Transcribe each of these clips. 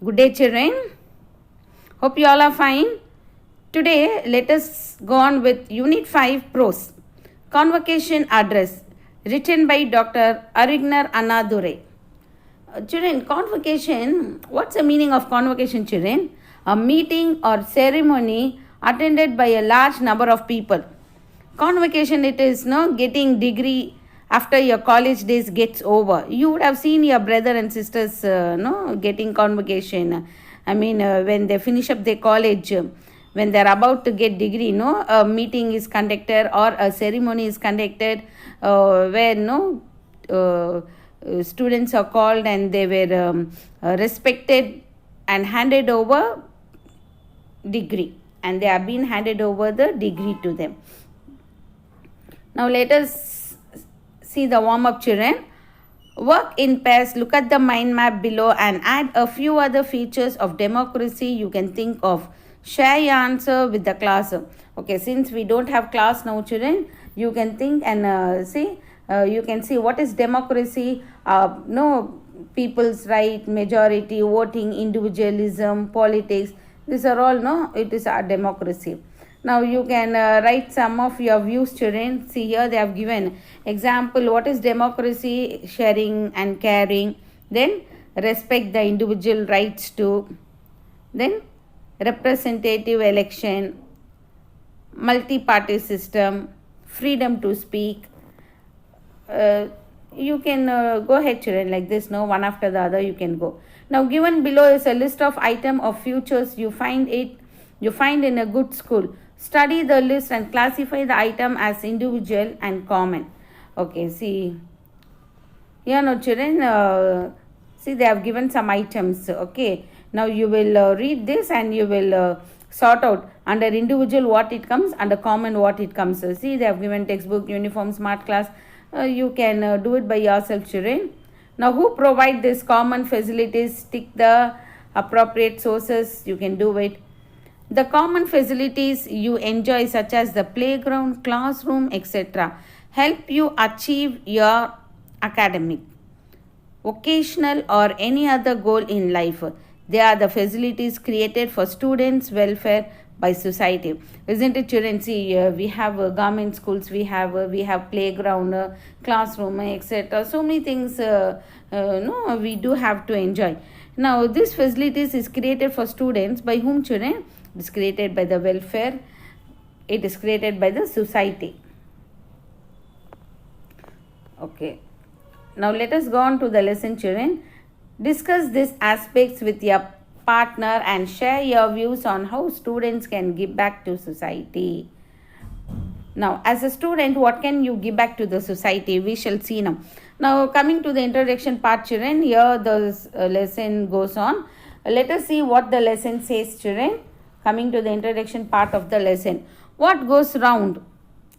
Good day, children. Hope you all are fine. Today, let us go on with Unit 5 Prose. Convocation Address, written by Dr. Arignar Annadure. Children, convocation, what's the meaning of convocation, children? A meeting or ceremony attended by a large number of people. Convocation, it is getting degree after your college days gets over. You would have seen your brother and sisters getting convocation. When they finish up their college, when they're about to get degree, a meeting is conducted or a ceremony is conducted where students are called and they were respected and handed over degree, and they have been handed over the degree to them. Now let us see the warm-up, children. Work in pairs, look at the mind map below and add a few other features of democracy you can think of. Share your answer with the class. Okay, since we don't have class now, children, you can think and see. You can see what is democracy. People's right, majority, voting, individualism, politics. These are all, it is our democracy. Now you can write some of your views, children. See here they have given example. What is democracy? Sharing and caring. Then respect the individual rights to. Then representative election, multi-party system, freedom to speak. You can go ahead, children, like this. One after the other you can go. Now given below is a list of item of futures you find in a good school. Study the list and classify the item as individual and common. Okay, see here now, children, see they have given some items. Okay, now you will read this and you will sort out under individual what it comes, under common what it comes. See they have given textbook, uniform, smart class. You can do it by yourself, children. Now who provide this common facilities? Tick the appropriate sources. You can do it. The common facilities you enjoy, such as the playground, classroom, etc., help you achieve your academic, vocational or any other goal in life. They are the facilities created for students' welfare by society. Isn't it, children? See, we have government schools, we have playground, classroom, etc. So many things we do have to enjoy. Now, this facilities is created for students by whom, children? It is created by the welfare. It is created by the society. Okay. Now, let us go on to the lesson, children. Discuss these aspects with your partner and share your views on how students can give back to society. Now, as a student, what can you give back to the society? We shall see now. Now, coming to the introduction part, children, here the lesson goes on. Let us see what the lesson says, children. Coming to the introduction part of the lesson. What goes round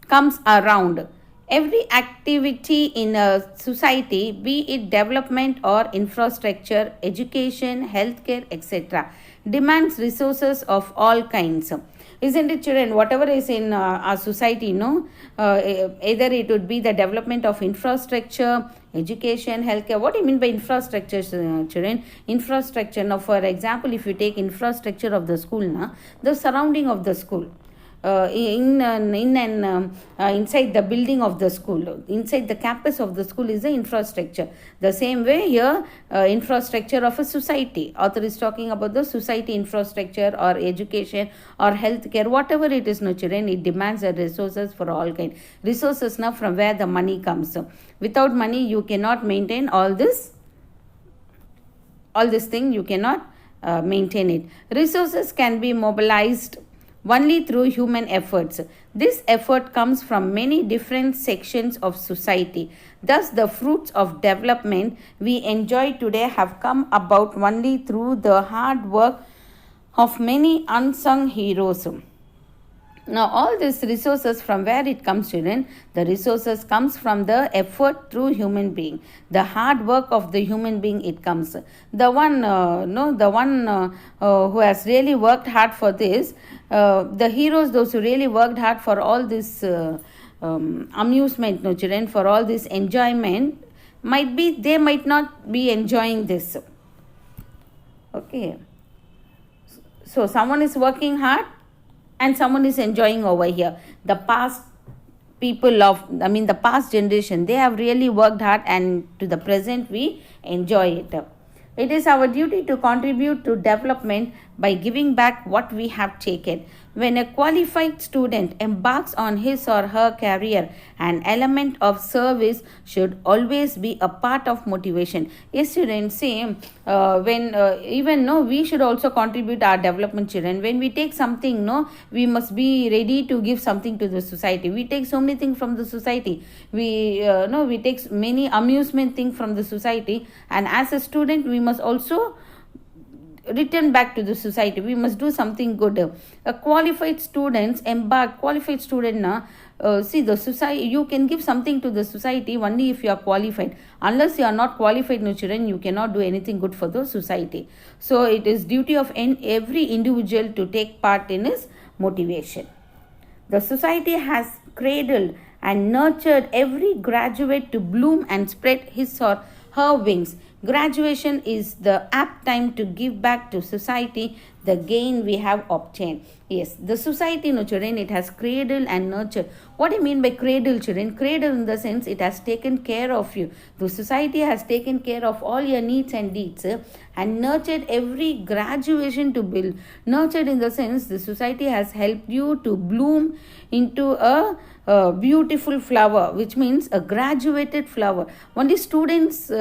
comes around. Every activity in a society, be it development or infrastructure, education, healthcare, etc., demands resources of all kinds. Isn't it, children? Whatever is in our society, either it would be the development of infrastructure, education, healthcare. What do you mean by infrastructure, children? Infrastructure. Now, for example, if you take infrastructure of the school, the surrounding of the school. Inside the building of the school, inside the campus of the school is the infrastructure. The same way here, infrastructure of a society. Author is talking about the society infrastructure or education or healthcare, whatever it is, children, it demands the resources for all kind. Resources now from where the money comes. Without money, you cannot maintain all this thing. You cannot maintain it. Resources can be mobilized only through human efforts. This effort comes from many different sections of society. Thus, the fruits of development we enjoy today have come about only through the hard work of many unsung heroes. Now, all these resources, from where it comes, children? The resources comes from the effort through human being. The hard work of the human being, it comes. The one who has really worked hard for this, the heroes, those who really worked hard for all this amusement, children, for all this enjoyment, they might not be enjoying this. Okay. So someone is working hard and someone is enjoying over here. The past the past generation, they have really worked hard, and to the present we enjoy it. It is our duty to contribute to development by giving back what we have taken. When a qualified student embarks on his or her career, an element of service should always be a part of motivation. Yes, children, same. When even no, we should also contribute our development, children. When we take something, no, we must be ready to give something to the society. We take so many things from the society. We take many amusement things from the society, and as a student, we must also return back to the society. We must do something good. A qualified student see the society, you can give something to the society only if you are qualified. Unless you are not qualified, no, children, you cannot do anything good for the society. So it is duty of every individual to take part in his motivation. The society has cradled and nurtured every graduate to bloom and spread his or her wings. Graduation is the apt time to give back to society the gain we have obtained. Yes, the society, no, children, it has cradled and nurtured. What do you mean by cradle, children? Cradle in the sense it has taken care of you. The society has taken care of all your needs and deeds and nurtured every graduation to build. Nurtured in the sense the society has helped you to bloom into a beautiful flower, which means a graduated flower. Only students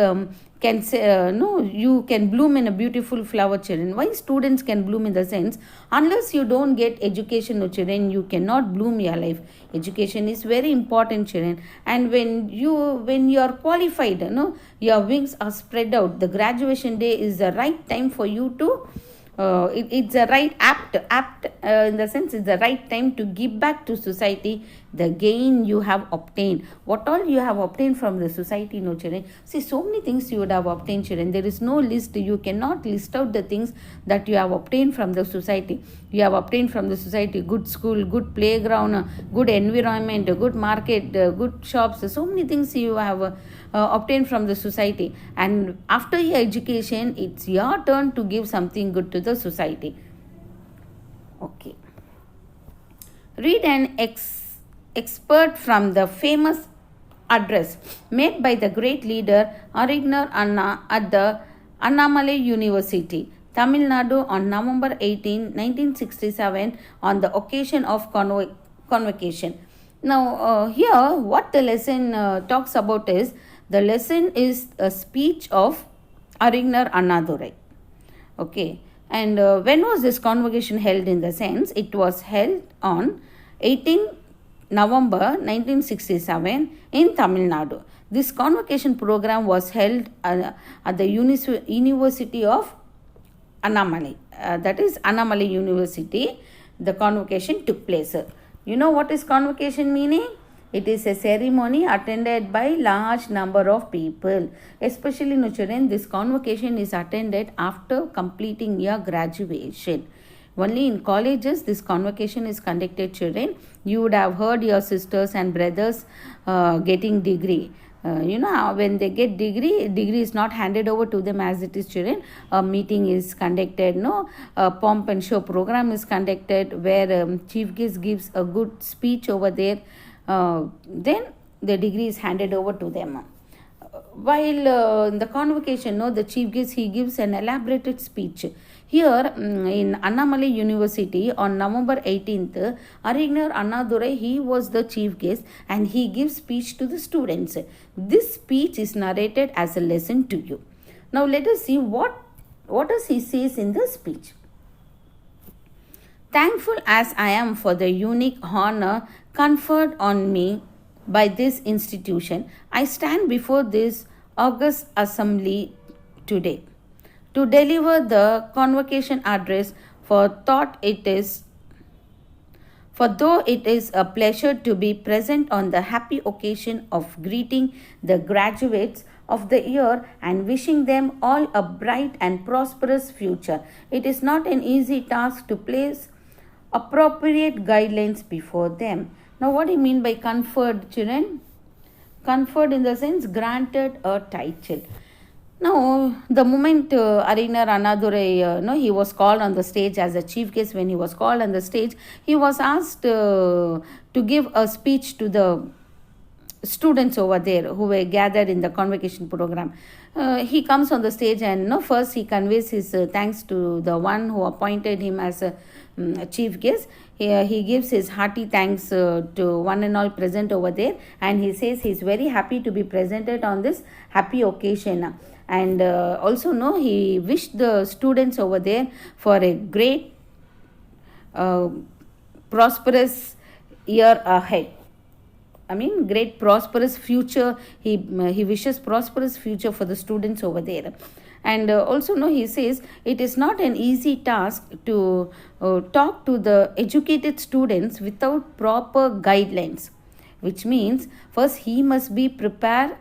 can say, no, you can bloom in a beautiful flower, children. Why students can bloom in the sense, unless you don't get education, no, children, you cannot bloom your life. Education is very important, children. And when you are qualified, your wings are spread out. The graduation day is the right time for you to it's a right apt in the sense it's the right time to give back to society the gain you have obtained. What all you have obtained from the society, no, children. See, so many things you would have obtained, children. There is no list. You cannot list out the things that you have obtained from the society. You have obtained from the society good school, good playground, good environment, good market, good shops. So many things you have obtained from the society. And after your education, it's your turn to give something good to the society. Okay. Read an expert from the famous address made by the great leader Arignar Anna at the Annamalai University, Tamil Nadu on November 18, 1967 on the occasion of convocation. Now, here what the lesson talks about is, the lesson is a speech of Arignar Annadurai. Okay. And when was this convocation held in the sense? It was held on 18 November 1967 in Tamil Nadu. This convocation program was held at the University of Annamalai. That is Annamalai University. The convocation took place. You know what is convocation meaning? It is a ceremony attended by large number of people. Especially, no, children, this convocation is attended after completing your graduation. Only in colleges this convocation is conducted, children. You would have heard your sisters and brothers getting degree. When they get degree is not handed over to them as it is, children. A meeting is conducted, a pomp and show program is conducted where chief guest gives a good speech over there. Then the degree is handed over to them. While in the convocation, the chief guest, he gives an elaborated speech. Here in Annamalai University on November 18th, Arignar Annadurai, he was the chief guest and he gives speech to the students. This speech is narrated as a lesson to you. Now let us see what does he says in the speech. Thankful as I am for the unique honor conferred on me by this institution, I stand before this august assembly today to deliver the convocation address, for though it is a pleasure to be present on the happy occasion of greeting the graduates of the year and wishing them all a bright and prosperous future. It is not an easy task to place appropriate guidelines before them. Now, what do you mean by conferred, children? Conferred in the sense granted a title. Now, the moment Arina Ranadurai, he was called on the stage as a chief guest. When he was called on the stage, he was asked to give a speech to the students over there who were gathered in the convocation program. He comes on the stage and first he conveys his thanks to the one who appointed him as a chief guest. He gives his hearty thanks to one and all present over there, and he says he's very happy to be presented on this happy occasion. And also he wished the students over there for a great prosperous year ahead. I mean, great prosperous future. He wishes prosperous future for the students over there. And also he says it is not an easy task to talk to the educated students without proper guidelines, which means first he must be prepared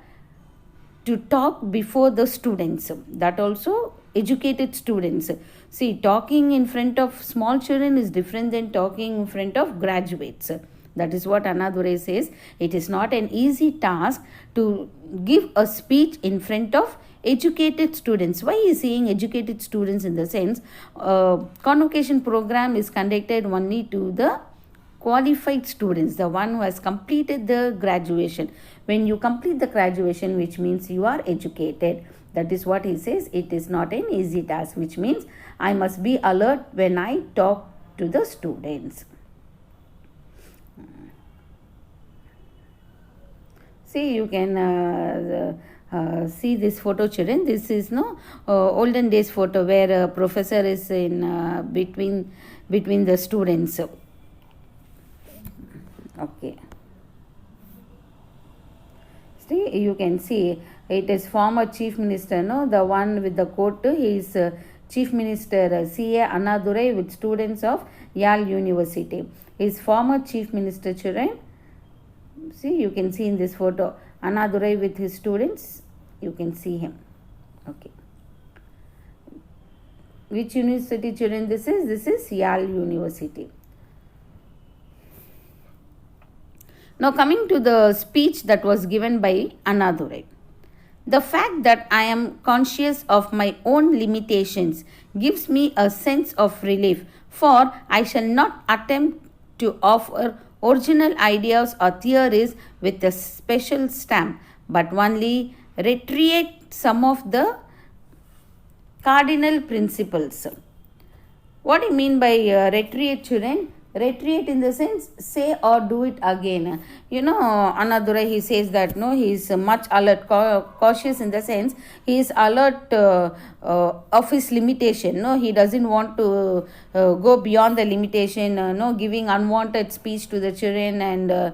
to talk before the students, that also educated students. See, talking in front of small children is different than talking in front of graduates. That is what Annadurai says. It is not an easy task to give a speech in front of educated students. Why is saying educated students? In the sense, convocation program is conducted only to the qualified students, the one who has completed the graduation. When you complete the graduation, which means you are educated, that is what he says. It is not an easy task, which means I must be alert when I talk to the students. See, you can see this photo, children. This is olden days photo where a professor is in between the students. Okay. See, you can see it is former chief minister, the one with the coat. He is chief minister C.A. Annadurai with students of Yale University. He is former chief minister, children. See, you can see in this photo Annadurai with his students. You can see him. Okay. Which university, children, this is? This is Yale University. Now, coming to the speech that was given by Annadurai. The fact that I am conscious of my own limitations gives me a sense of relief, for I shall not attempt to offer original ideas or theories with a special stamp, but only reiterate some of the cardinal principles. What do you mean by reiterate, children? Reiterate in the sense, say or do it again. Annadurai, he says that he is much alert, cautious in the sense he is alert of his limitation. He doesn't want to go beyond the limitation, giving unwanted speech to the children and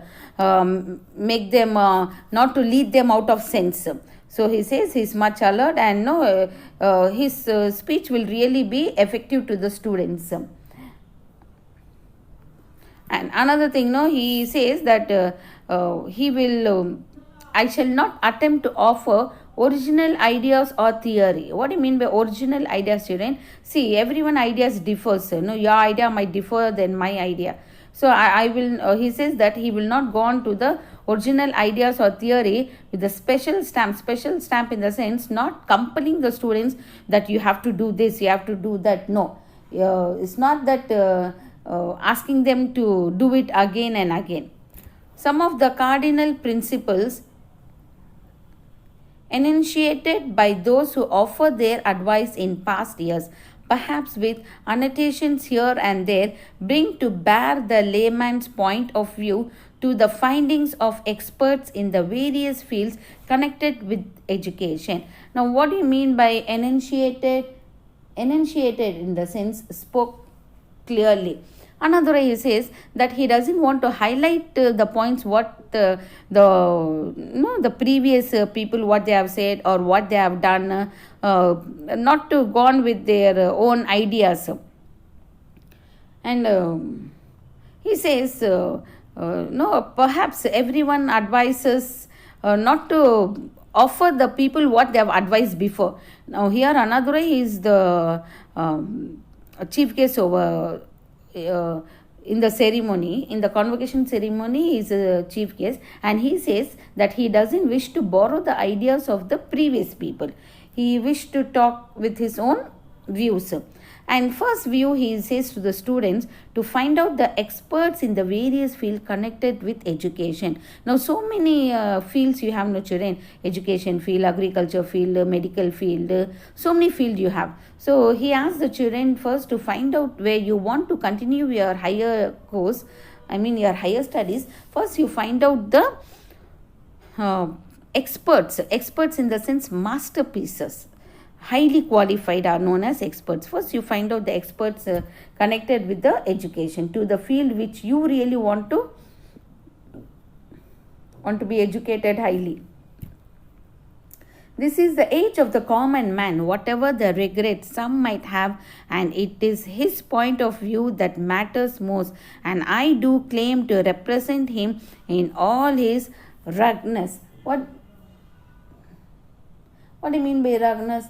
make them not to lead them out of sense. So he says he is much alert, and his speech will really be effective to the students. And another thing, he says that he will, I shall not attempt to offer original ideas or theory. What do you mean by original ideas, children? See, everyone ideas differs. Your idea might differ than my idea. So I will, he says that he will not go on to the original ideas or theory with a special stamp in the sense not compelling the students that you have to do this, you have to do that. No, it's not that asking them to do it again and again. Some of the cardinal principles enunciated by those who offer their advice in past years, perhaps with annotations here and there, bring to bear the layman's point of view to the findings of experts in the various fields connected with education. Now, what do you mean by enunciated? Enunciated in the sense spoke clearly. Annadurai says that he doesn't want to highlight the points what the previous people what they have said or what they have done, not to go on with their own ideas. And he says, perhaps everyone advises not to offer the people what they have advised before. Now here Annadurai is the chief guest over in the ceremony, in the convocation ceremony. He is a chief guest, and he says that he doesn't wish to borrow the ideas of the previous people. He wished to talk with his own views. And first view, he says to the students to find out the experts in the various fields connected with education. Now, so many fields you have, no children, education field, agriculture field, medical field, so many field you have. So he asked the children first to find out where you want to continue your higher course, your higher studies. First you find out the experts in the sense masterpieces, highly qualified are known as experts. First you find out the experts connected with the education to the field which you really want to be educated highly. This is the age of the common man, whatever the regrets some might have, and it is his point of view that matters most, and I do claim to represent him in all his ruggedness. What do you mean by ruggedness?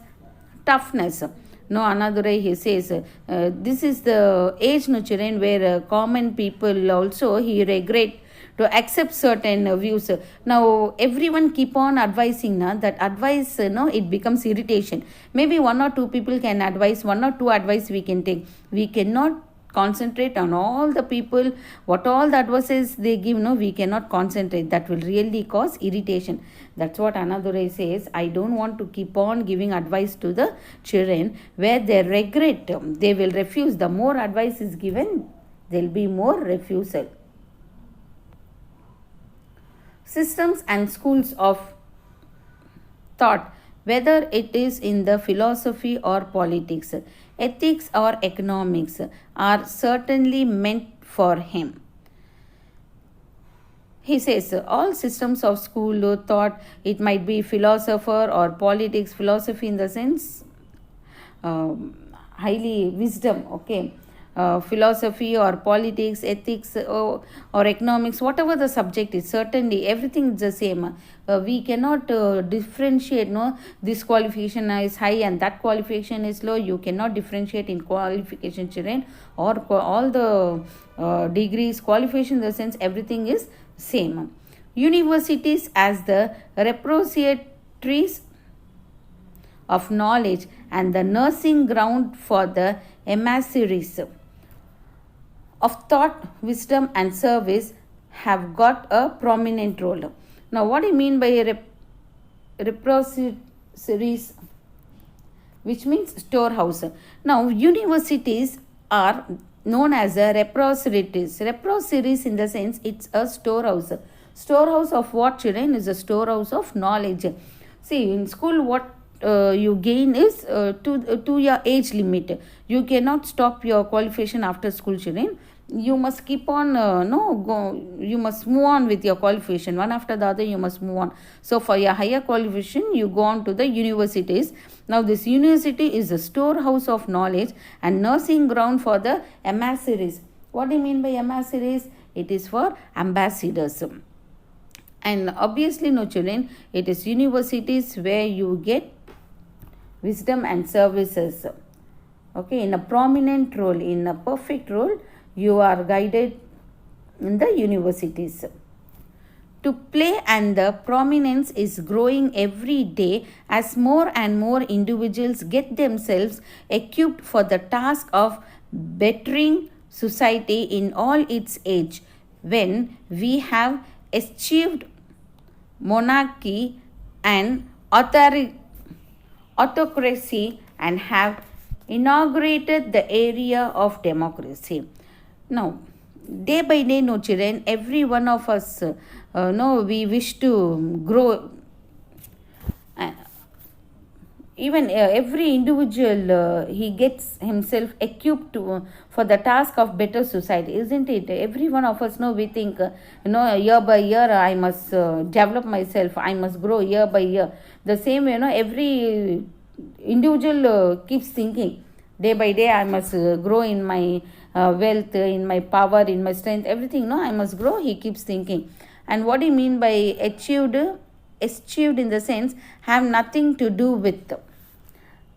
Toughness. No, another way he says, this is the age, no children, where common people also he regret to accept certain views. Now everyone keep on advising that advice, it becomes irritation. Maybe one or two people can advise, one or two advice we can take. We cannot concentrate on all the people, what all the advices they give. No, we cannot concentrate. That will really cause irritation. That's what Anadure says. I don't want to keep on giving advice to the children where they regret, they will refuse. The more advice is given, there will be more refusal. Systems and schools of thought, whether it is in the philosophy or politics, ethics or economics, are certainly meant for him. He says all systems of school thought, it might be philosopher or politics, philosophy in the sense highly wisdom, okay. Philosophy or politics, ethics or economics, whatever the subject is, certainly everything is the same. We cannot differentiate, no, this qualification is high and that qualification is low. You cannot differentiate in qualification, children, or all the degrees, qualification in the sense everything is same. Universities as the repositories of knowledge and the nursing ground for the emissaries of thought, wisdom and service have got a prominent role. Now what do you mean by repositories, which means storehouse? Now universities are known as a repositories. Repositories in the sense it's a storehouse. Storehouse of what, children? Is a storehouse of knowledge. See, in school what you gain is to your age limit. You cannot stop your qualification after school, children. You must keep on you must move on with your qualification. One after the other you must move on. So for your higher qualification you go on to the universities. Now this university is a storehouse of knowledge and nursing ground for the emissaries. What do you mean by emissaries? It is for ambassadors. And obviously, no, children, it is universities where you get wisdom and services. Okay, in a prominent role, in a perfect role, you are guided in the universities. To play, and the prominence is growing every day as more and more individuals get themselves equipped for the task of bettering society in all its age. When we have achieved monarchy and autocracy and have inaugurated the area of democracy. Now, day by day, no, children, every one of us, we wish to grow. Even every individual, he gets himself equipped for the task of better society, isn't it? Every one of us, we think, year by year, I must develop myself, I must grow year by year. The same way, every individual keeps thinking, day by day, I must grow in my wealth, in my power, in my strength, everything, I must grow, he keeps thinking. And what do you mean by achieved? Achieved in the sense, have nothing to do with.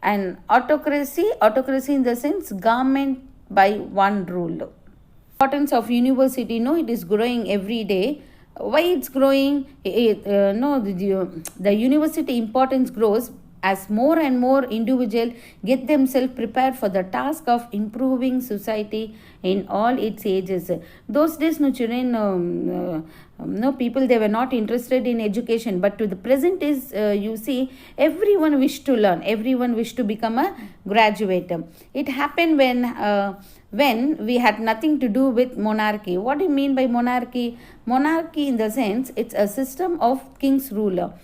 And autocracy in the sense, government by one rule. Importance of university, it is growing every day. Why it's growing? The university importance grows as more and more individuals get themselves prepared for the task of improving society in all its ages. Those days, no children, no people, they were not interested in education. But to the present is, you see, everyone wished to learn. Everyone wished to become a graduate. It happened when we had nothing to do with monarchy. What do you mean by monarchy? Monarchy, in the sense, it's a system of king's rule.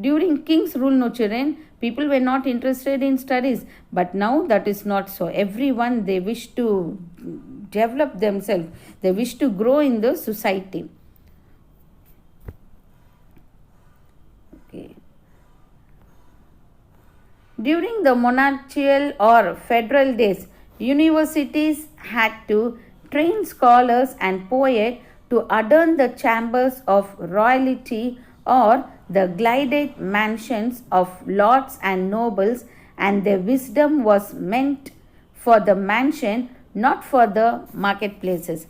During king's rule, no children, people were not interested in studies. But now that is not so. Everyone, they wish to develop themselves. They wish to grow in the society. Okay. During the monarchical or federal days, universities had to train scholars and poets to adorn the chambers of royalty or the glided mansions of lords and nobles, and their wisdom was meant for the mansion, not for the marketplaces.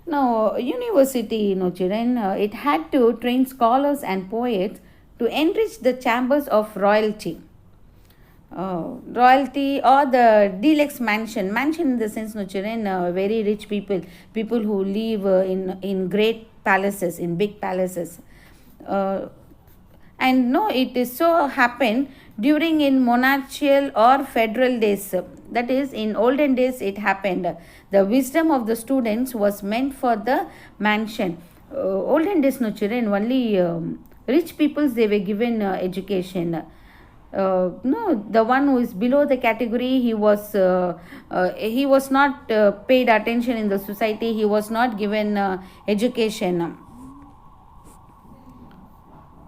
Now, university, no children, it had to train scholars and poets to enrich the chambers of royalty. Royalty or the deluxe mansion in the sense, no children, very rich people who live in great palaces, in big palaces. And no, it is so happened during in monarchical or federal days. That is, in olden days it happened. The wisdom of the students was meant for the mansion. Olden days, no children, only rich peoples, they were given education. No, the one who is below the category, he was not paid attention in the society. He was not given education.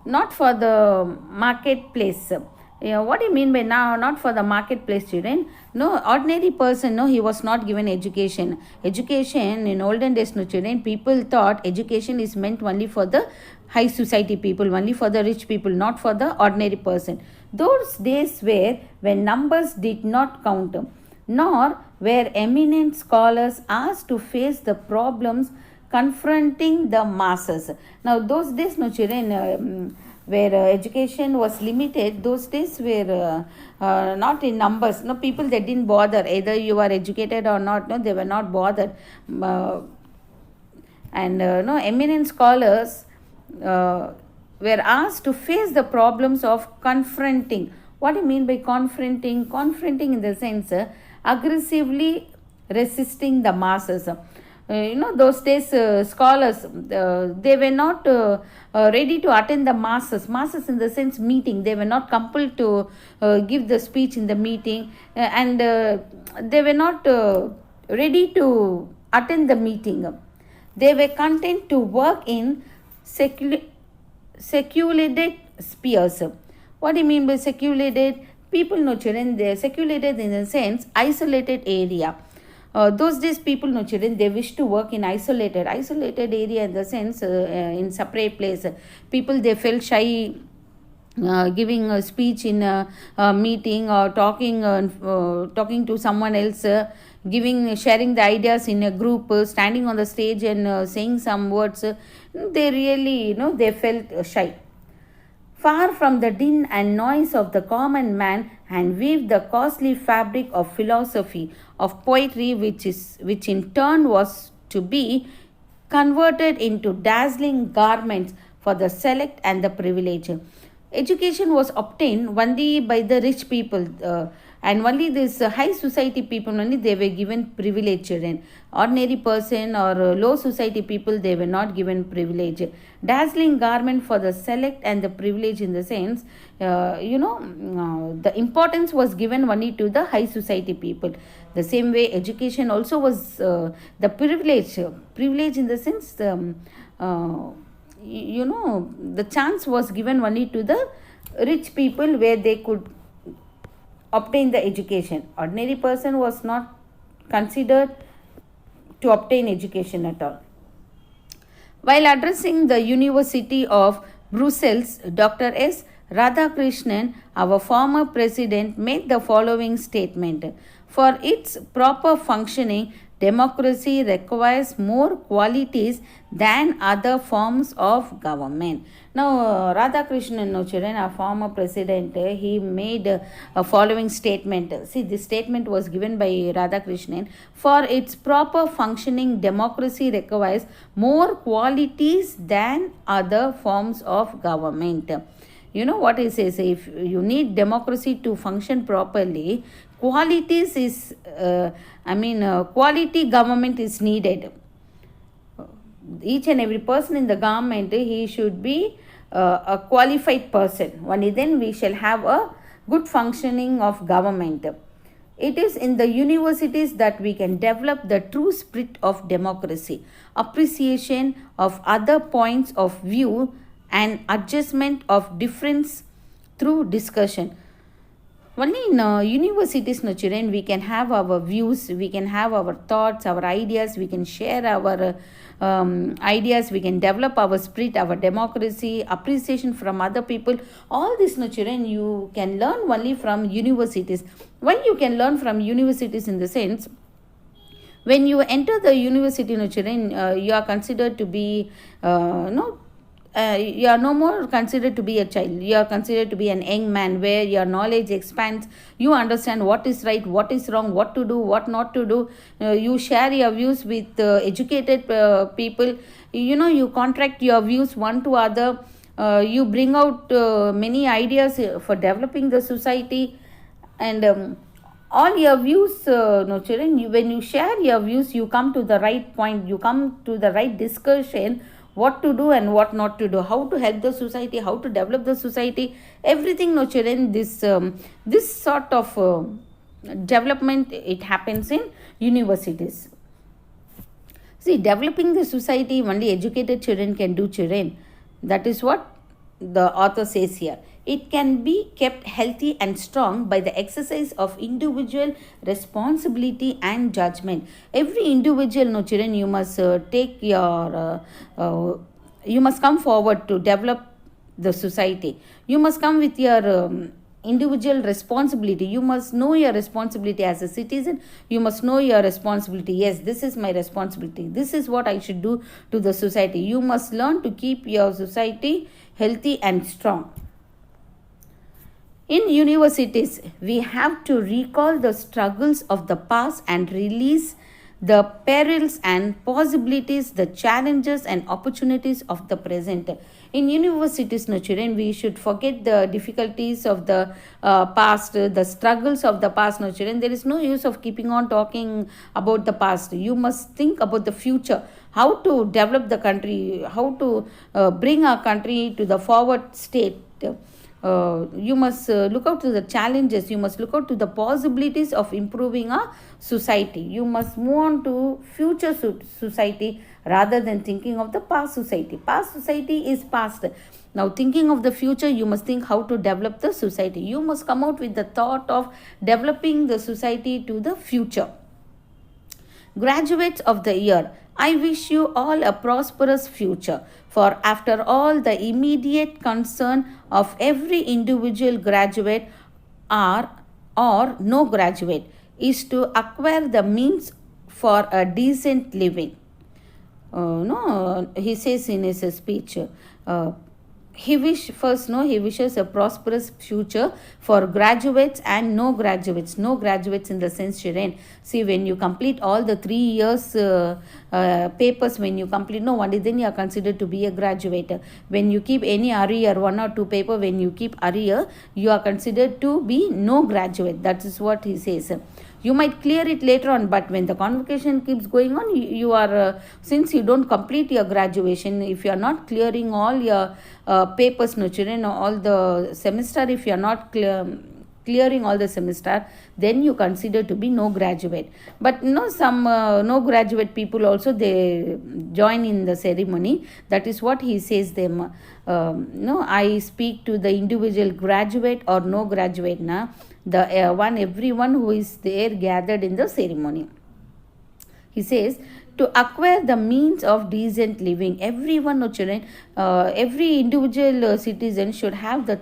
Not for the marketplace. What do you mean by now not for the marketplace, children? No, ordinary person, no, he was not given education. Education in olden days, no children, people thought education is meant only for the high society people, only for the rich people, not for the ordinary person. Those days were when numbers did not count, nor were eminent scholars asked to face the problems confronting the masses. Now, those days, no children, where education was limited, those days were not in numbers. No, people, they didn't bother. Either you are educated or not, no, they were not bothered. No, eminent scholars were asked to face the problems of confronting. What do you mean by confronting? Confronting in the sense, aggressively resisting the masses. Those days scholars, they were not ready to attend the masses in the sense meeting. They were not compelled to give the speech in the meeting, and they were not ready to attend the meeting. They were content to work in secluded spheres. What do you mean by secluded? People, no children, they are secluded in the sense isolated area. Those days, people, no children, they wish to work in isolated area in the sense in separate place. People, they felt shy giving a speech in a meeting or talking to someone else, sharing the ideas in a group, standing on the stage and saying some words. They really, they felt shy. Far from the din and noise of the common man, and weave the costly fabric of philosophy, of poetry, which in turn was to be converted into dazzling garments for the select and the privileged. Education was obtained only by the rich people, and only this high society people only they were given privilege. And ordinary person or low society people, they were not given privilege. Dazzling garment for the select and the privilege in the sense, the importance was given only to the high society people. The same way education also was the privilege in the sense, the chance was given only to the rich people where they could obtain the education. Ordinary person was not considered to obtain education at all. While addressing the University of Brussels, Dr. S. Radhakrishnan, our former president, made the following statement: for its proper functioning, Democracy requires more qualities than other forms of government. Now, Radhakrishnan, no children, our former president, he made a following statement. See, this statement was given by Radhakrishnan. For its proper functioning, democracy requires more qualities than other forms of government. You know what he says? If you need democracy to function properly, qualities is, quality government is needed. Each and every person in the government, he should be a qualified person. Only then we shall have a good functioning of government. It is in the universities that we can develop the true spirit of democracy, appreciation of other points of view, and adjustment of difference through discussion. Only in universities, no children, we can have our views, we can have our thoughts, our ideas, we can share our ideas, we can develop our spirit, our democracy, appreciation from other people. All this, no children, you can learn only from universities. Why you can learn from universities? In the sense, when you enter the university, no children, you are considered to be you are no more considered to be a child. You are considered to be an young man, where your knowledge expands. You understand what is right, what is wrong, what to do, what not to do. You share your views with educated people. You contract your views one to other. You bring out many ideas for developing the society. And all your views, no children, when you share your views, you come to the right point, you come to the right discussion, what to do and what not to do, how to help the society, how to develop the society, everything, no children. This sort of development, it happens in universities. See, developing the society, only educated children can do, children. That is what the author says here. It can be kept healthy and strong by the exercise of individual responsibility and judgment. Every individual, no children, you must you must come forward to develop the society. You must come with your individual responsibility. You must know your responsibility as a citizen. You must know your responsibility. Yes, this is my responsibility. This is what I should do to the society. You must learn to keep your society healthy and strong. In universities, we have to recall the struggles of the past and release the perils and possibilities, the challenges and opportunities of the present. In universities, no children, we should forget the difficulties of the past, the struggles of the past, no children. There is no use of keeping on talking about the past. You must think about the future, how to develop the country, how to bring our country to the forward state. You must look out to the challenges. You must look out to the possibilities of improving our society. You must move on to future society rather than thinking of the past society. Past society is past. Now, thinking of the future, you must think how to develop the society. You must come out with the thought of developing the society to the future. Graduates of the year, I wish you all a prosperous future, for after all, the immediate concern of every individual graduate or no graduate is to acquire the means for a decent living. No, he says in his speech, he wishes a prosperous future for graduates and no graduates. No graduates in the sense, Shiren. See, when you complete all the 3 years papers, when you complete, no, only then you are considered to be a graduate. When you keep any arrear, 1 or 2 paper, when you keep arrear, you are considered to be no graduate. That is what he says. You might clear it later on, but when the convocation keeps going on, you are, since you don't complete your graduation, if you are not clearing all your papers, no children, all the semester, if you are not clearing all the semester, then you consider to be no graduate. But some no graduate people also, they join in the ceremony. That is what he says them. I speak to the individual graduate or no graduate na. The everyone who is there gathered in the ceremony. He says, to acquire the means of decent living, everyone, no children, every individual citizen should have the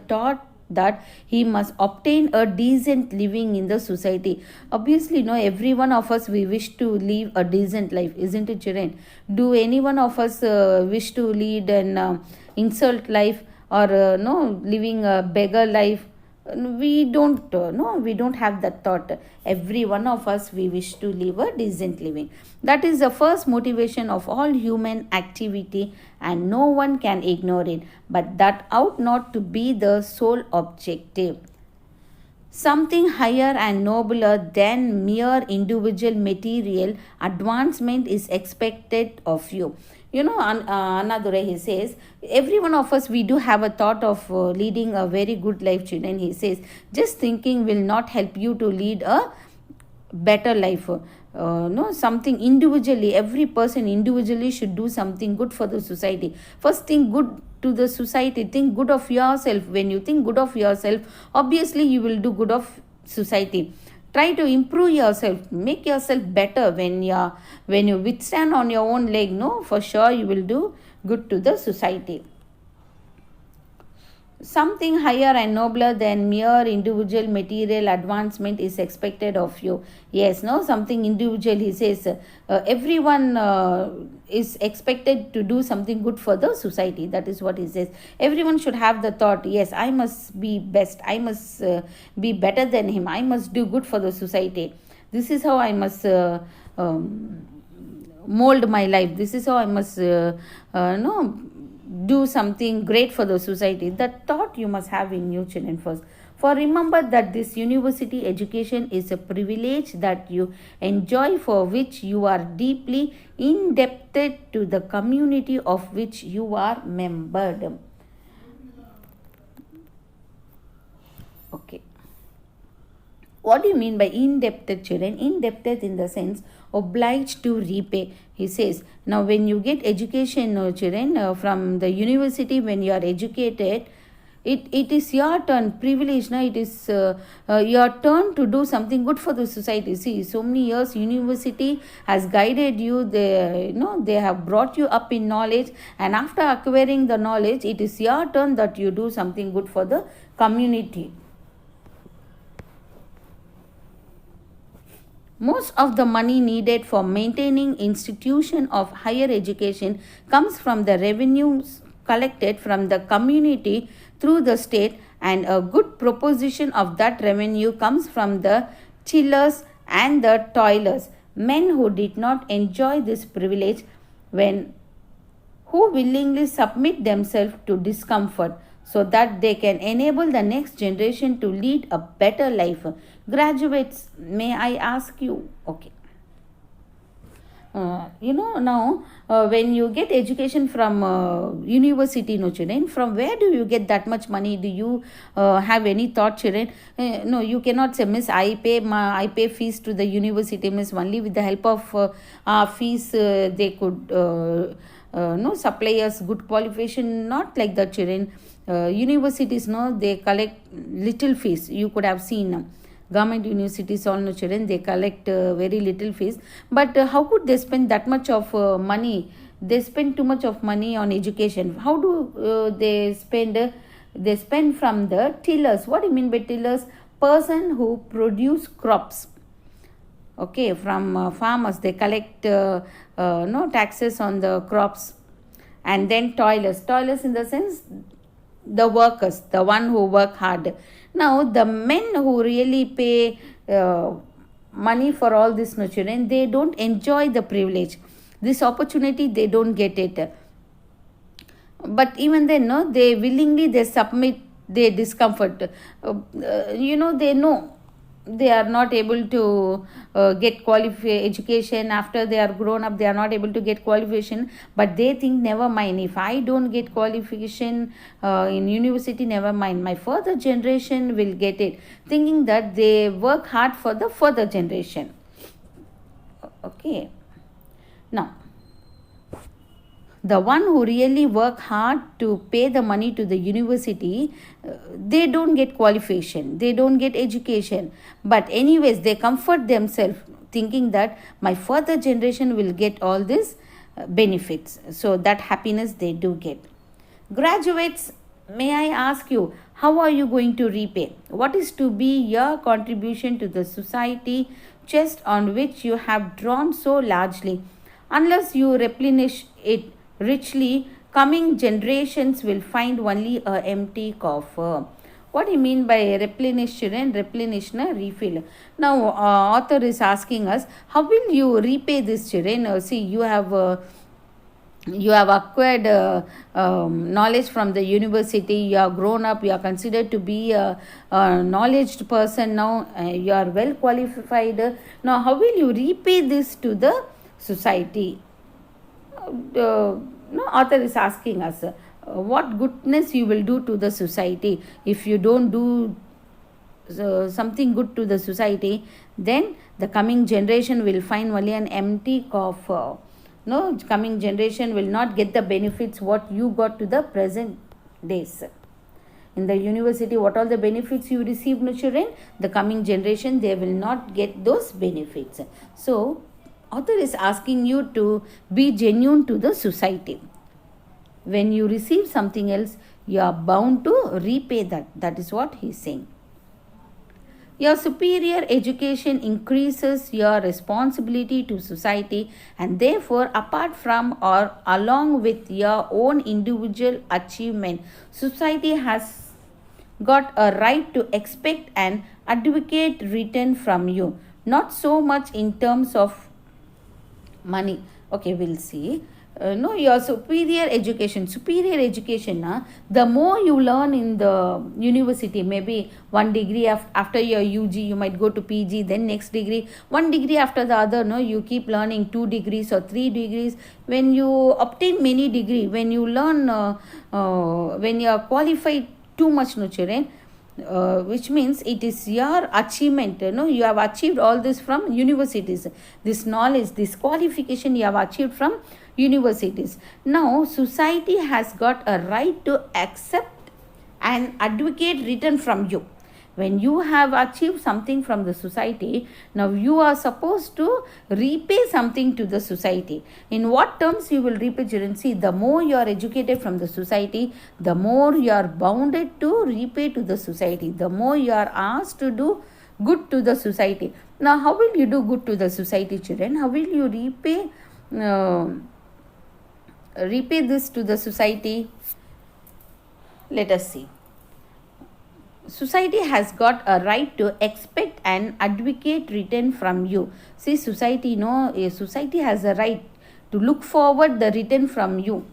that he must obtain a decent living in the society. Obviously, no, every one of us, we wish to live a decent life, isn't it, children? Do any one of us wish to lead an insult life, or no, living a beggar life? We don't no, we don't have that thought. Every one of us, we wish to live a decent living. That is the first motivation of all human activity, and no one can ignore it, but that ought not to be the sole objective. Something higher and nobler than mere individual material advancement is expected of you. Anadure, he says, every one of us, we do have a thought of leading a very good life, children. He says, just thinking will not help you to lead a better life. No, something individually, every person individually should do something good for the society. First, think good to the society, think good of yourself. When you think good of yourself, obviously you will do good of society. Try to improve yourself, make yourself better. When you withstand on your own leg, no, for sure you will do good to the society. Something higher and nobler than mere individual material advancement is expected of you. Yes, no, something individual, he says. Everyone is expected to do something good for the society. That is what he says. Everyone should have the thought, yes, I must be best. I must be better than him. I must do good for the society. This is how I must mold my life. This is how I must no, do something great for the society. That thought you must have in you, children, first. For remember that this university education is a privilege that you enjoy, for which you are deeply indebted to the community of which you are membered. Okay. What do you mean by indebted, children? Indebted in the sense obliged to repay. He says, now when you get education, children, from the university, when you are educated, it is your turn, privilege. Now it is your turn to do something good for the society. See, so many years university has guided you. They have brought you up in knowledge, and after acquiring the knowledge, it is your turn that you do something good for the community. Most of the money needed for maintaining institution of higher education comes from the revenues collected from the community through the state, and a good proportion of that revenue comes from the chillers and the toilers, men who did not enjoy this privilege, who willingly submit themselves to discomfort so that they can enable the next generation to lead a better life. Graduates, may I ask you? Okay. Now when you get education from university, no, children, from where do you get that much money? Do you have any thought, children? No, you cannot say, miss, I pay fees to the university, miss. Only with the help of our fees they could no, supply us good qualification. Not like that, children. Universities, no, they collect little fees. You could have seen government universities, all, no, children, they collect very little fees. But how could they spend that much of money? They spend too much of money on education. How do they spend? They spend from the tillers. What do you mean by tillers? Person who produce crops. Okay, from farmers, they collect no, taxes on the crops. And then toilers in the sense the workers, the one who work hard. Now the men who really pay money for all this, no, children, they don't enjoy the privilege, this opportunity, they don't get it. But even then, no, they willingly, they submit their discomfort. They know they are not able to get education. After they are grown up, they are not able to get qualification, but they think, never mind, if I don't get qualification in university, never mind, my further generation will get it, thinking that they work hard for the further generation. Okay. Now the one who really work hard to pay the money to the university, they don't get qualification, they don't get education, but anyways they comfort themselves thinking that my further generation will get all these benefits. So that happiness they do get. Graduates, may I ask you, How are you going to repay? What is to be your contribution to the society chest on which you have drawn so largely? Unless you replenish it richly, coming generations will find only a empty coffer. What do you mean by replenish, children? Replenish, na refill. Now, author is asking us, how will you repay this, children? See, you have acquired knowledge from the university, you have grown up, you are considered to be a knowledge person now, you are well qualified. Now how will you repay this to the society? No, author is asking us, what goodness you will do to the society. If you don't do something good to the society, then the coming generation will find only an empty coffer. No, coming generation will not get the benefits what you got to the present days. In the university, what all the benefits you receive, no children, the coming generation, they will not get those benefits. So author is asking you to be genuine to the society. When you receive something else, you are bound to repay that. That is what he is saying. Your superior education increases your responsibility to society, and therefore, apart from or along with your own individual achievement, society has got a right to expect and advocate return from you. Not so much in terms of money. Okay, we'll see. No, your superior education, the more you learn in the university, maybe one degree after your UG, you might go to PG, then next degree, one degree after the other, no, you keep learning 2 degrees or 3 degrees. When you obtain many degree, when you learn, when you are qualified too much, no children, which means it is your achievement, you have achieved all this from universities, this knowledge, this qualification you have achieved from universities. Now society has got a right to accept and advocate return from you. When you have achieved something from the society, now you are supposed to repay something to the society. In what terms you will repay, children? See, the more you are educated from the society, the more you are bounded to repay to the society, the more you are asked to do good to the society. Now how will you do good to the society, children? How will you repay this to the society? Let us see. Society has got a right to expect and advocate return from you. See, society has a right to look forward the return from you.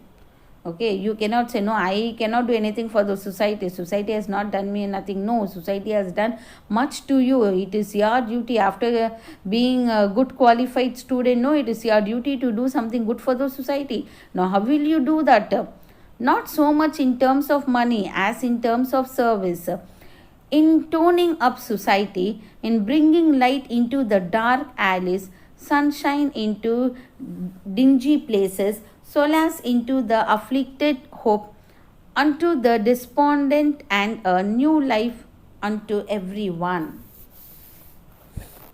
Okay, you cannot say, no, I cannot do anything for the society. Society has not done me nothing. No, society has done much to you. It is your duty after being a good qualified student. No, it is your duty to do something good for the society. Now, how will you do that? Not so much in terms of money as in terms of service. In toning up society, in bringing light into the dark alleys, sunshine into dingy places, solace into the afflicted hope, unto the despondent, and a new life unto everyone.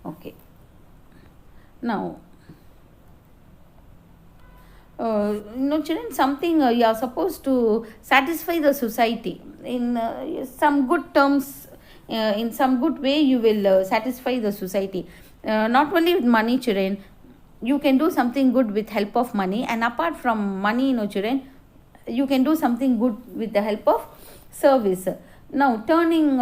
Okay. Now, children, something you are supposed to satisfy the society in some good terms, in some good way you will satisfy the society. Not only with money, children, you can do something good with help of money, and apart from money, children, you can do something good with the help of service. Now toning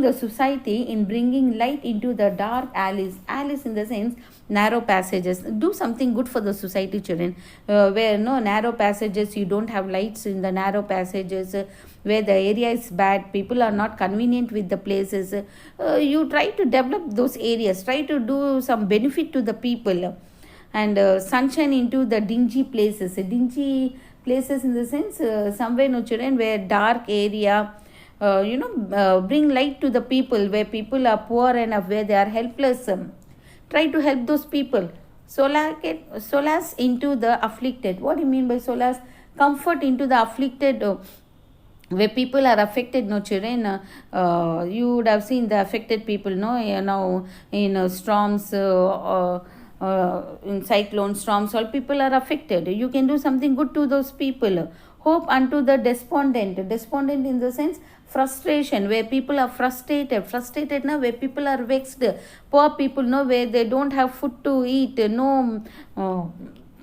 the society in bringing light into the dark alleys in the sense narrow passages. Do something good for the society, children, where narrow passages, you don't have lights in the narrow passages, where the area is bad, people are not convenient with the places. You try to develop those areas, try to do some benefit to the people. And sunshine into the dingy places in the sense somewhere, children, where dark area, bring light to the people, where people are poor and where they are helpless. Try to help those people. Solace into the afflicted. What do you mean by solace? Comfort into the afflicted, where people are affected, children. You would have seen the affected people, now in storms, in cyclone storms, all people are affected. You can do something good to those people. hope unto the despondent. Despondent in the sense frustration, where people are frustrated now, where people are vexed, poor people know, where they don't have food to eat, no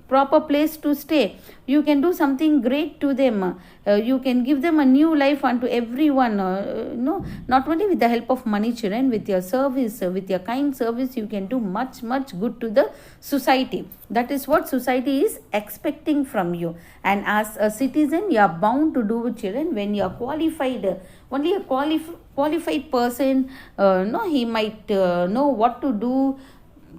proper place to stay. You can do something great to them. You can give them a new life unto everyone. No, not only with the help of money, children, with your service, with your kind service, you can do much good to the society. That is what society is expecting from you. And as a citizen, you are bound to do with children when you are qualified. Only a qualified person, no, he might know what to do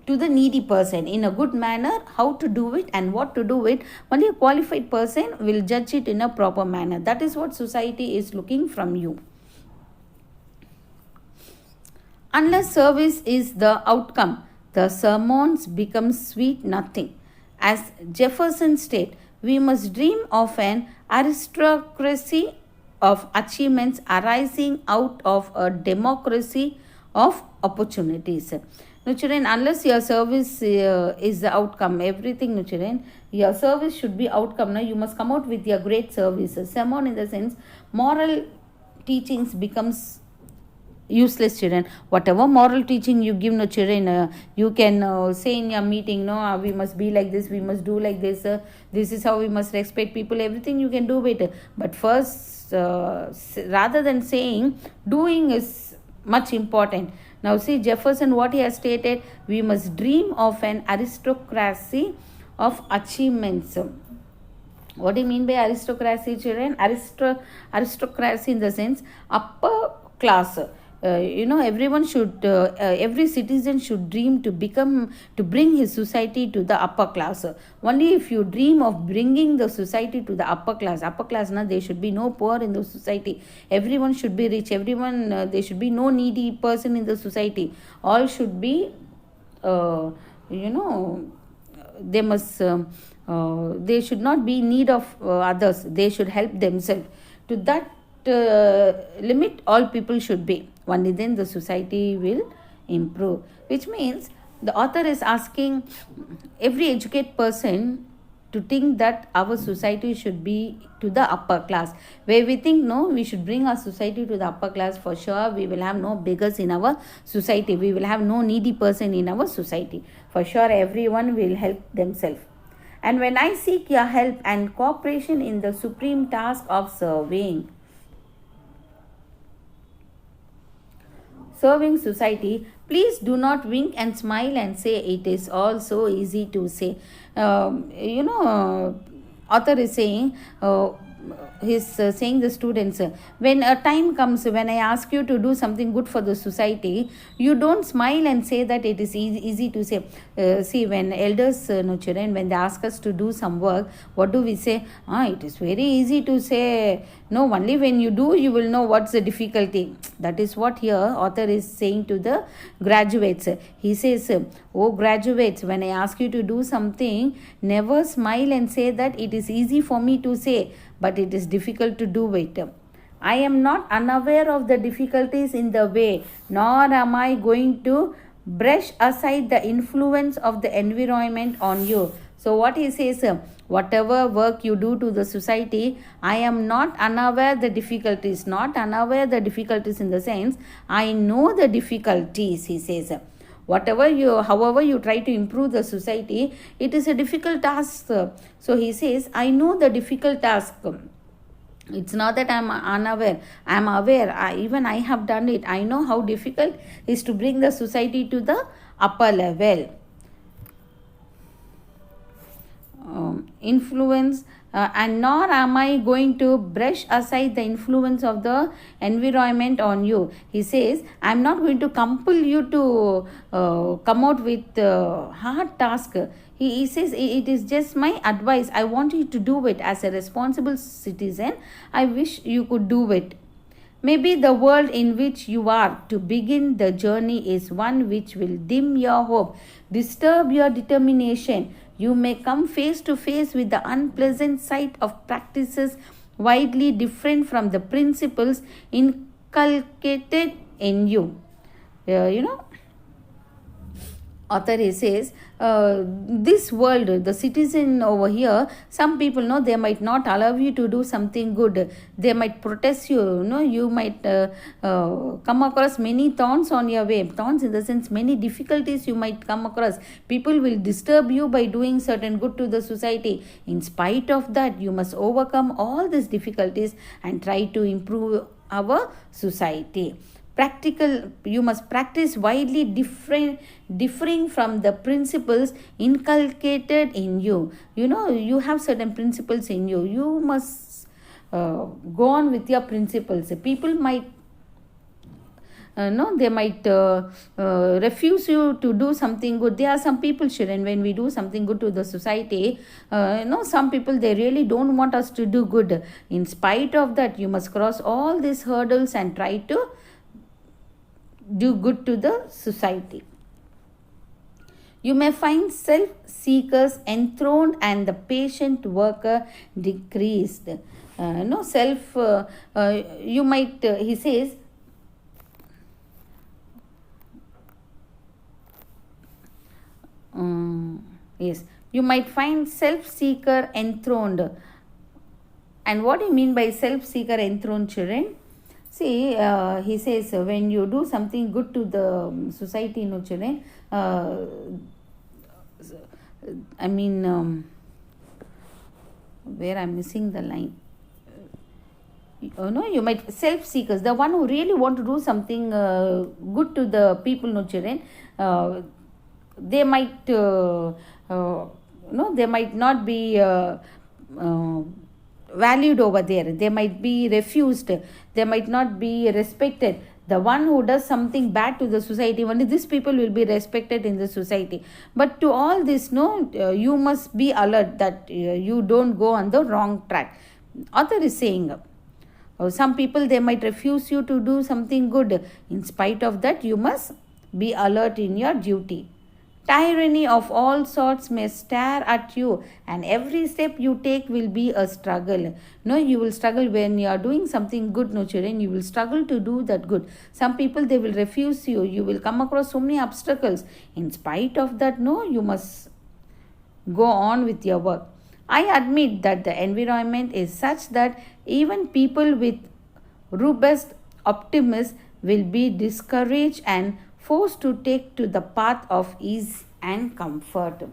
to the needy person in a good manner, how to do it and what to do it. Only a qualified person will judge it in a proper manner. That is what society is looking from you. Unless service is the outcome, the sermons become sweet nothing. As Jefferson stated, we must dream of an aristocracy of achievements arising out of a democracy of opportunities. No, children, unless your service is the outcome, everything, no, children, your service should be outcome. Now, you must come out with your great service. Sermon in the sense, moral teachings becomes useless, children. Whatever moral teaching you give, no, children, you can say in your meeting, no, we must be like this, we must do like this, this is how we must respect people, everything you can do better. But first, rather than saying, doing is much important. Now see Jefferson, what he has stated, we must dream of an aristocracy of achievements. What do you mean by aristocracy, children? Aristocracy in the sense upper class. Everyone should, every citizen should dream to bring his society to the upper class. Only if you dream of bringing the society to the upper class, now there should be no poor in the society. Everyone should be rich. Everyone, there should be no needy person in the society. All should be, they must, they should not be in need of others. They should help themselves. To that limit, all people should be. Only then the society will improve. Which means the author is asking every educated person to think that our society should be to the upper class. Where we think, no, we should bring our society to the upper class, for sure we will have no beggars in our society. We will have no needy person in our society. For sure everyone will help themselves. And when I seek your help and cooperation in the supreme task of serving society, please do not wink and smile and say it is all so easy to say. Author is saying, he's saying the students, when a time comes when I ask you to do something good for the society, you don't smile and say that it is easy to say. See, when elders, children, when they ask us to do some work, what do we say? It is very easy to say. No, only when you do, you will know what's the difficulty. That is what here author is saying to the graduates. He says, oh graduates, when I ask you to do something, never smile and say that it is easy for me to say, but it is difficult to do it. I am not unaware of the difficulties in the way, nor am I going to brush aside the influence of the environment on you. So what he says, whatever work you do to the society, I am not unaware the difficulties. Not unaware the difficulties in the sense, I know the difficulties, he says. However you try to improve the society, it is a difficult task. So he says, I know the difficult task. It's not that I am unaware. I am aware. Even I have done it. I know how difficult it is to bring the society to the upper level. Influence, and nor am I going to brush aside the influence of the environment on you. He says, I am not going to compel you to come out with hard task. He says, it is just my advice. I want you to do it as a responsible citizen. I wish you could do it. Maybe the world in which you are to begin the journey is one which will dim your hope, disturb your determination. You may come face to face with the unpleasant sight of practices widely different from the principles inculcated in you. author he says, this world, the citizen over here, some people know they might not allow you to do something good. They might protest you. You might come across many thorns on your way. Thorns in the sense, many difficulties you might come across. People will disturb you by doing certain good to the society. In spite of that, you must overcome all these difficulties and try to improve our society. Practical, you must practice widely differing from the principles inculcated in you. You have certain principles in you. You must go on with your principles. People might no, they might refuse you to do something good. There are some people, Shirin, when we do something good to the society, some people, they really don't want us to do good. In spite of that, you must cross all these hurdles and try to do good to the society. You may find self-seekers enthroned and the patient worker decreased. You might, he says, yes, you might find self-seeker enthroned. And what do you mean by self-seeker enthroned, children? See, he says when you do something good to the society, children, where I'm missing the line. You might self-seekers, the one who really want to do something good to the people, children, they might, they might not be valued over there. They might be refused. They might not be respected. The one who does something bad to the society, only these people will be respected in the society. But to all this, you must be alert that you don't go on the wrong track. Author is saying, some people, they might refuse you to do something good. In spite of that, you must be alert in your duty. Tyranny of all sorts may stare at you, and every step you take will be a struggle. You will struggle when you are doing something good, children. You will struggle to do that good. Some people, they will refuse you. You will come across so many obstacles. In spite of that, you must go on with your work. I admit that the environment is such that even people with robust optimism will be discouraged and forced to take to the path of ease and comfort.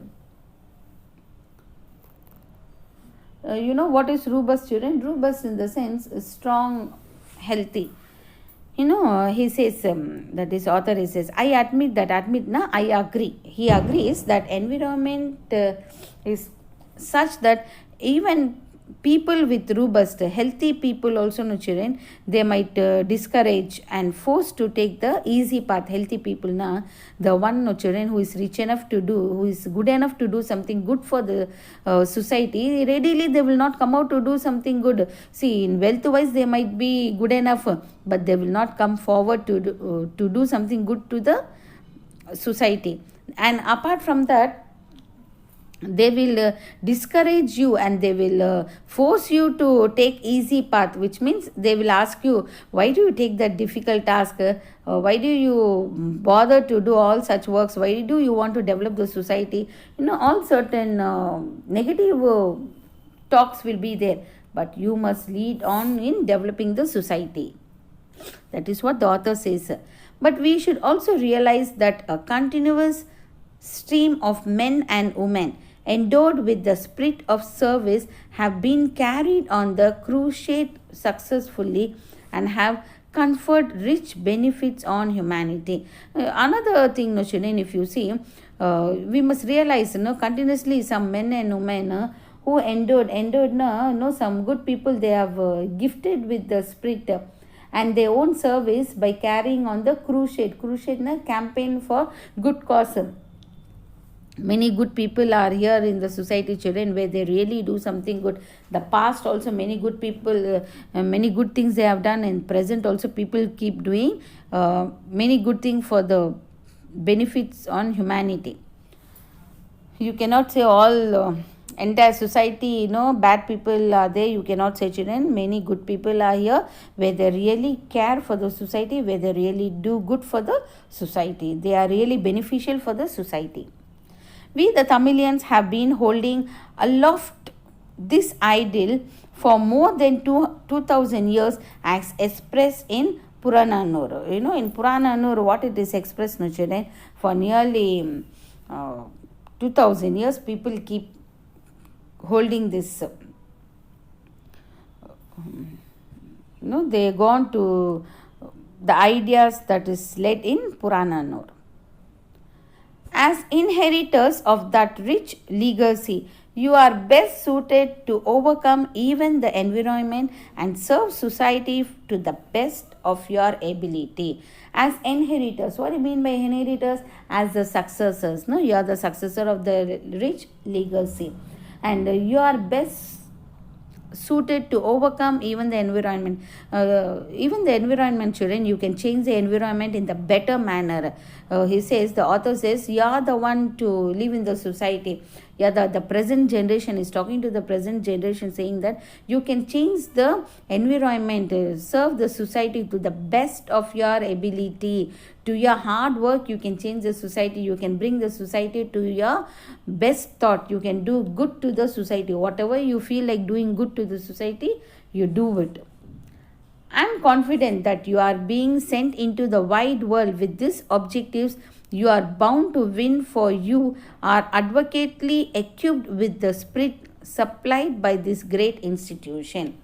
What is robust, children? Robust in the sense strong, healthy. He says, that this author, he says, I agree. He agrees that environment is such that even people with robust, healthy people also, children, they might discourage and force to take the easy path. Healthy people, the one, children, who is rich enough to do, who is good enough to do something good for the society, readily they will not come out to do something good. See, in wealth wise, they might be good enough, but they will not come forward to do something good to the society. And apart from that, they will discourage you and they will force you to take easy path, which means they will ask you, why do you take that difficult task? Why do you bother to do all such works? Why do you want to develop the society? All certain negative talks will be there, but you must lead on in developing the society. That is what the author says. But we should also realize that a continuous stream of men and women endowed with the spirit of service have been carried on the crusade successfully and have conferred rich benefits on humanity. Another thing, children, if you see, we must realize, continuously some men and women who endured, some good people, they have gifted with the spirit and their own service by carrying on the crusade, campaign for good cause. Many good people are here in the society, children, where they really do something good. The past also, many good people, many good things they have done, and present also people keep doing many good things for the benefits on humanity. You cannot say all entire society, bad people are there, you cannot say children. Many good people are here where they really care for the society, where they really do good for the society. They are really beneficial for the society. We, the Tamilians, have been holding aloft this ideal for more than 2000 years as expressed in Purananur. In Purananur, what it is expressed, no children, for nearly 2000 years, people keep holding this. They gone to the ideas that is led in Purananur. As inheritors of that rich legacy, you are best suited to overcome even the environment and serve society to the best of your ability. As inheritors, what do you mean by inheritors? As the successors. No, you are the successor of the rich legacy, and you are best suited to overcome even the environment. Even the environment, children, you can change the environment in the better manner. The author says, you are the one to live in the society. Yeah, the present generation is talking to the present generation, saying that you can change the environment, serve the society to the best of your ability. To your hard work, you can change the society. You can bring the society to your best thought. You can do good to the society. Whatever you feel like doing good to the society, you do it. I am confident that you are being sent into the wide world with these objectives. You are bound to win, for you are advocaately equipped with the spirit supplied by this great institution.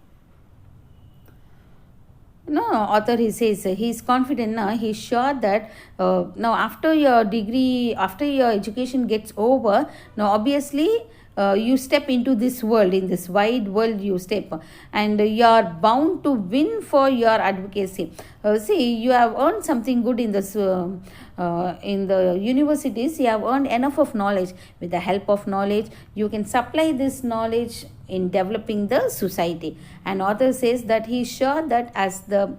Author, he says he is confident now. He is sure that now after your degree, after your education gets over, now obviously you step into this world, in this wide world you step, and you are bound to win for your advocacy. See, you have earned something good in this in the universities. You have earned enough of knowledge. With the help of knowledge, you can supply this knowledge in developing the society. And author says that he is sure that as the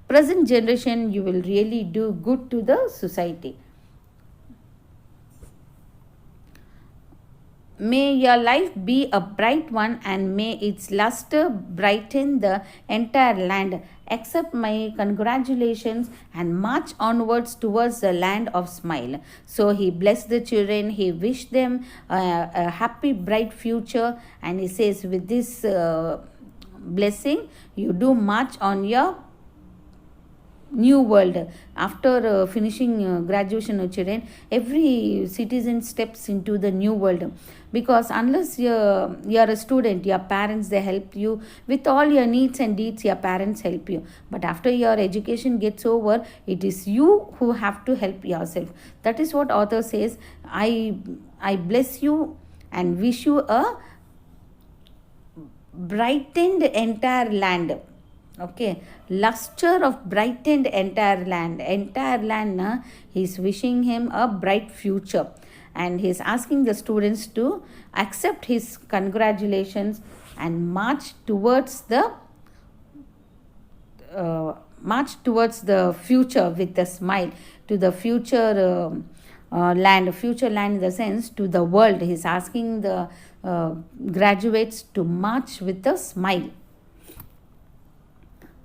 present generation, you will really do good to the society. May your life be a bright one, and may its luster brighten the entire land. Accept my congratulations and march onwards towards the land of smile. So he blessed the children. He wished them a happy, bright future. And he says, with this blessing, you do march on your new world. After finishing graduation, children, every citizen steps into the new world, because unless you're a student, your parents, they help you with all your needs and deeds. Your parents help you, but after your education gets over, it is you who have to help yourself. That is what author says. I bless you and wish you a brightened entire land. Okay, luster of brightened entire land. He's wishing him a bright future, and he's asking the students to accept his congratulations and march towards the future with a smile, to the future land in the sense to the world. He's asking the graduates to march with a smile.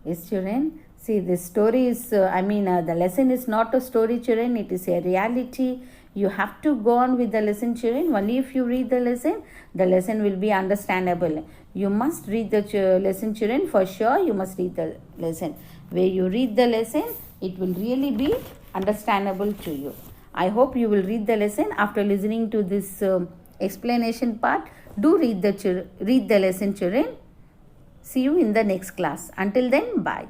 Yes, children. See, this story is, the lesson is not a story, children. It is a reality. You have to go on with the lesson, children. Only if you read the lesson will be understandable. You must read the lesson, children. For sure, you must read the lesson. Where you read the lesson, it will really be understandable to you. I hope you will read the lesson after listening to this explanation part. Do read the lesson, children. See you in the next class. Until then, bye.